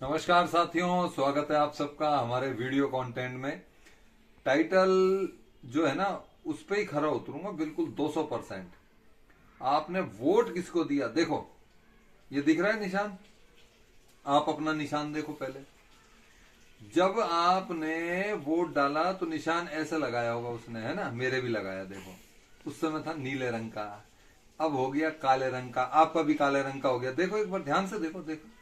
नमस्कार साथियों, स्वागत है आप सबका हमारे वीडियो कंटेंट में। टाइटल जो है ना उस पे ही खरा उतरूंगा बिल्कुल 200%। आपने वोट किसको दिया? देखो ये दिख रहा है निशान, आप अपना निशान देखो पहले। जब आपने वोट डाला तो निशान ऐसे लगाया होगा उसने, है ना? मेरे भी लगाया, देखो उस समय था नीले रंग का, अब हो गया काले रंग का, आपका भी काले रंग का हो गया। देखो एक बार ध्यान से देखो, देखो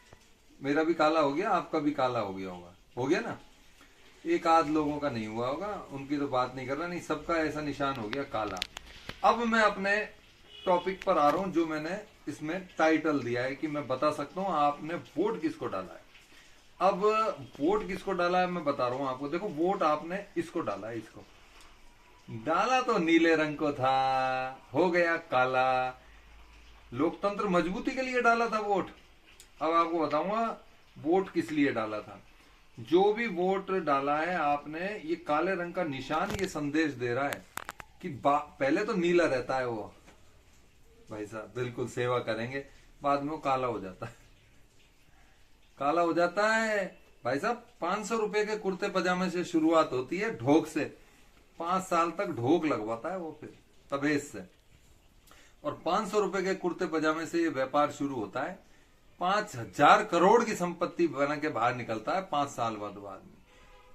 मेरा भी काला हो गया, आपका भी काला हो गया होगा, हो गया ना? एक आध लोगों का नहीं हुआ होगा, उनकी तो बात नहीं कर रहा, नहीं सबका ऐसा निशान हो गया काला। अब मैं अपने टॉपिक पर आ रहा हूं, जो मैंने इसमें टाइटल दिया है कि मैं बता सकता हूं आपने वोट किसको डाला है। अब वोट किसको डाला है मैं बता रहा हूं आपको। देखो वोट आपने इसको डाला है, इसको डाला तो नीले रंग को था, हो गया काला। लोकतंत्र मजबूती के लिए डाला था वोट। अब आपको बताऊंगा वोट किस लिए डाला था। जो भी वोट डाला है आपने, ये काले रंग का निशान ये संदेश दे रहा है कि पहले तो नीला रहता है वो, भाई साहब बिल्कुल सेवा करेंगे, बाद में वो काला हो जाता है। काला हो जाता है भाई साहब। 500 रुपए के कुर्ते पजामे से शुरुआत होती है, ढोक से। 5 साल तक ढोक लगवाता है वो, फिर तबेज से। और 500 रुपए के कुर्ते पजामे से ये व्यापार शुरू होता है। 5,000 करोड़ की संपत्ति बना के बाहर निकलता है 5 साल बाद में।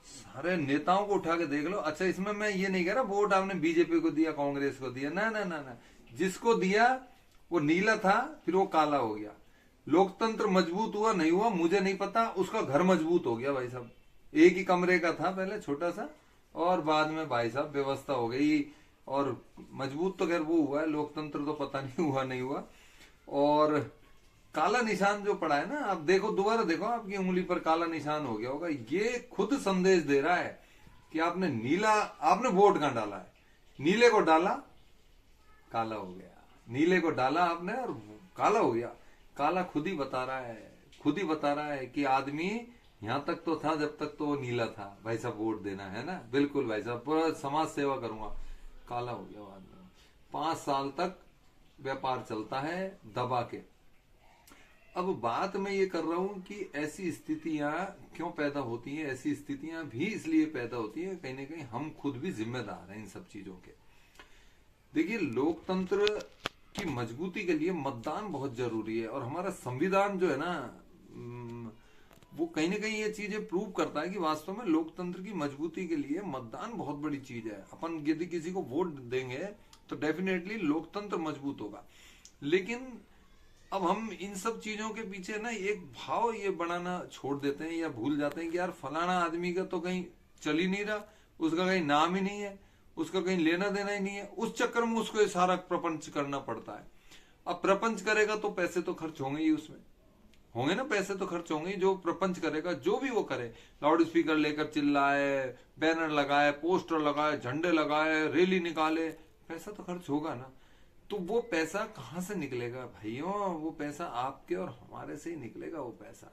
सारे नेताओं को उठा के देख लो। अच्छा इसमें मैं ये नहीं कह रहा वोट आपने बीजेपी को दिया, कांग्रेस को दिया, ना ना ना ना। जिसको दिया वो नीला था, फिर वो काला हो गया। लोकतंत्र मजबूत हुआ नहीं हुआ मुझे नहीं पता, उसका घर मजबूत हो गया भाई साहब। एक ही कमरे का था पहले छोटा सा, और बाद में भाई साहब व्यवस्था हो गई। और मजबूत तो खैर वो हुआ है, लोकतंत्र तो पता नहीं हुआ नहीं हुआ। और काला निशान जो पड़ा है ना, आप देखो दोबारा देखो, आपकी उंगली पर काला निशान हो गया होगा। ये खुद संदेश दे रहा है कि आपने नीला, आपने वोट कहां डाला है। नीले को डाला, काला हो गया। नीले को डाला आपने और काला हो गया। काला खुद ही बता रहा है, खुद ही बता रहा है कि आदमी यहां तक तो था जब तक तो वो नीला था। भाई साहब वोट देना है ना, बिल्कुल भाई साहब पूरा समाज सेवा करूंगा। काला हो गया आदमी। 5 साल तक व्यापार चलता है दबा के। अब बात मैं ये कर रहा हूं कि ऐसी स्थितियां क्यों पैदा होती हैं। ऐसी स्थितियां भी इसलिए पैदा होती हैं, कहीं ना कहीं हम खुद भी जिम्मेदार हैं इन सब चीजों के। देखिए लोकतंत्र की मजबूती के लिए मतदान बहुत जरूरी है। और हमारा संविधान जो है ना, वो कहीं ना कहीं ये चीजें प्रूव करता है कि वास्तव में लोकतंत्र की मजबूती के लिए मतदान बहुत बड़ी चीज है। अपन यदि किसी को वोट देंगे तो डेफिनेटली लोकतंत्र मजबूत होगा। लेकिन अब हम इन सब चीजों के पीछे ना एक भाव ये बनाना छोड़ देते हैं या भूल जाते हैं कि यार फलाना आदमी का तो कहीं चल ही नहीं रहा, उसका कहीं नाम ही नहीं है, उसका कहीं लेना देना ही नहीं है। उस चक्कर में उसको ये सारा प्रपंच करना पड़ता है। अब प्रपंच करेगा तो पैसे तो खर्च होंगे ही, उसमें होंगे ना, पैसे तो खर्च होंगे। जो प्रपंच करेगा, जो भी वो करे, लाउड स्पीकर लेकर चिल्लाए, बैनर लगाए, पोस्टर लगाए, झंडे लगाए, रैली निकाले, पैसा तो खर्च होगा ना। तो वो पैसा कहां से निकलेगा भाइयों? वो पैसा आपके और हमारे से ही निकलेगा। वो पैसा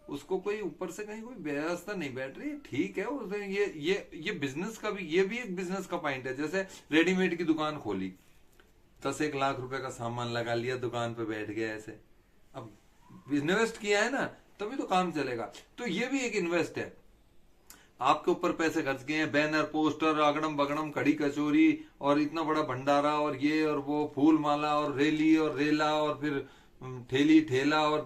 उसको कोई ऊपर से कहीं कोई व्यवस्था नहीं बैठ रही, ठीक है। उसने ये बिजनेस का भी, ये भी एक बिजनेस का पॉइंट है। जैसे रेडीमेड की दुकान खोली, 10-1 लाख रुपए का सामान लगा लिया, दुकान पे बैठ गया ऐसे। अब इन्वेस्ट किया है ना, तभी तो काम चलेगा। तो ये भी एक इन्वेस्ट है। आपके ऊपर पैसे खर्च किए हैं, बैनर, पोस्टर, अगड़म बगड़म, कड़ी कचोरी, और इतना बड़ा भंडारा, और ये और वो, फूल माला और रैली और रेला, और फिर ठेली ठेला, और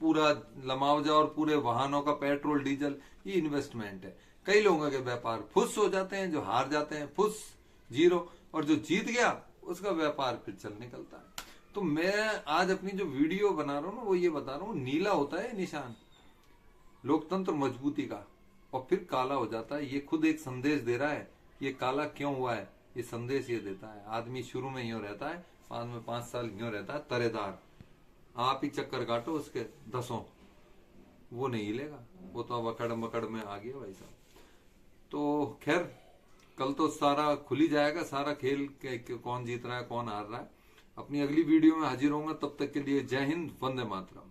पूरा लमावजा, और पूरे वाहनों का पेट्रोल डीजल। ये इन्वेस्टमेंट है। कई लोगों के व्यापार फुस हो जाते हैं, जो हार जाते हैं फुस, जीरो। और जो जीत गया उसका व्यापार फिर चल निकलता है। तो मैं आज अपनी जो वीडियो बना रहा हूं ना, वो ये बता रहा हूं, नीला होता है निशान लोकतंत्र मजबूती का, और फिर काला हो जाता है। ये खुद एक संदेश दे रहा है। ये काला क्यों हुआ है, ये संदेश ये देता है। आदमी शुरू में यूं रहता है, बाद में 5 साल यूं रहता है तरेदार। आप ही चक्कर काटो उसके 10, वो नहीं हिलेगा। वो तो अब अकड़ मकड़ में आ गया भाई साहब। तो खैर कल तो सारा खुल ही जाएगा, सारा खेल के कौन जीत रहा है कौन हार रहा है। अपनी अगली वीडियो में हाजिर होऊंगा, तब तक के लिए जय हिंद, वंदे मातरम।